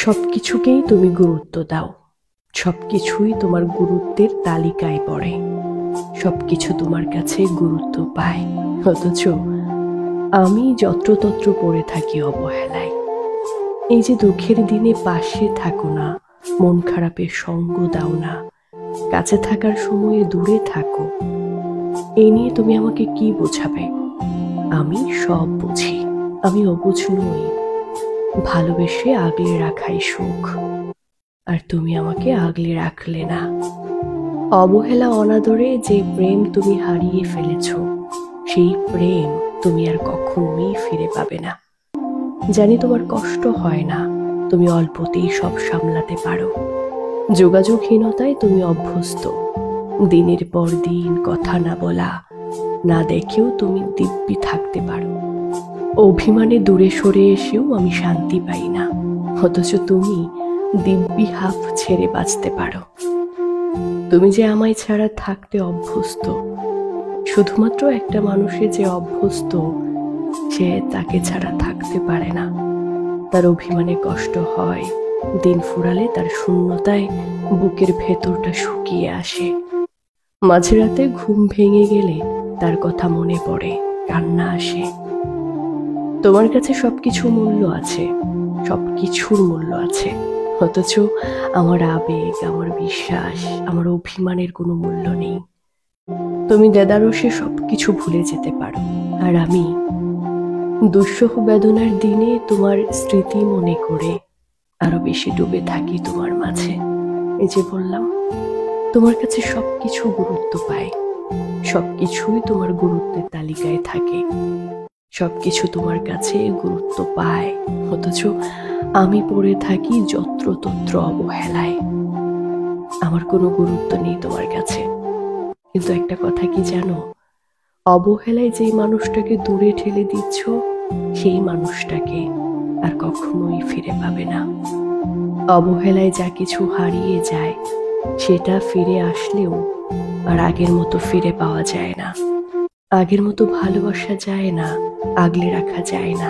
সবকিছুকেই তুমি গুরুত্ব দাও, সবকিছুই তোমার গুরুত্বের তালিকায় পড়ে, সবকিছু তোমার কাছে গুরুত্ব পায়। অথচ আমি যত্রতত্র পড়ে থাকি অবহেলায়। এই যে দুঃখের দিনে পাশে থাকো না, মন খারাপের সঙ্গ দাও না, কাছে থাকার সময়ে দূরে থাকো, এই নিয়ে তুমি আমাকে কি বোঝাবে? আমি সব বুঝি, আমি অবুঝ নই। ভালোবেসে আগলে রাখাই সুখ, আর তুমি আমাকে আগলে রাখলে না। অবহেলা অনাদরে যে প্রেম তুমি হারিয়ে ফেলেছ, সেই প্রেম তুমি আর কখনোই ফিরে পাবে না। জানি তোমার কষ্ট হয় না, তুমি অল্পতেই সব সামলাতে পারো। যোগাযোগহীনতায় তুমি অভ্যস্ত, দিনের পর দিন কথা না বলা, না দেখেও তুমি দিব্যি থাকতে পারো। অভিমানে দূরে সরে এসেও আমি শান্তি পাই না, অথচ তুমি দিব্যি হাফ ছেড়ে বাঁচতে পারো। তুমি যে আমায় ছাড়া থাকতে অভ্যস্ত, শুধুমাত্র একটা মানুষে যে অভ্যস্ত, সে তাকে ছাড়া থাকতে পারে না। তার অভিমানে কষ্ট হয়, দিন ফুরালে তার শূন্যতায় বুকের ভেতরটা শুকিয়ে আসে। মাঝরাতে ঘুম ভেঙে গেলে তার কথা মনে পড়ে, কান্না আসে। তোমার কাছে সবকিছু মূল্য আছে, সবকিছুর মূল্য আছে, অথচ আমার আবেগ, আমার বিশ্বাস, আমার অভিমানের কোনো মূল্য নেই। তুমি দেদারসে সবকিছু ভুলে যেতে পারো, আর আমি দুঃসহ বেদনার দিনে তোমার স্মৃতি মনে করে আরো বেশি ডুবে থাকি তোমার মাঝে। এই যে বললাম, তোমার কাছে সবকিছু গুরুত্ব পায়, সবকিছুই তোমার গুরুত্বের তালিকায় থাকে, সবকিছু তোমার কাছে গুরুত্ব পায়, অথচ আমি পড়ে থাকি যত্রতত্র অবহেলায়। আমার কোনো গুরুত্ব নেই তোমার কাছে। কিন্তু একটা কথা কি জানো, অবহেলায় যেই মানুষটাকে দূরে ঠেলে দিচ্ছ, সেই মানুষটাকে আর কখনোই ফিরে পাবে না। অবহেলায় যা কিছু হারিয়ে যায়, সেটা ফিরে আসলেও আর আগের মতো ফিরে পাওয়া যায় না। আগের মতো ভালোবাসা যায় না, আগলে রাখা যায় না।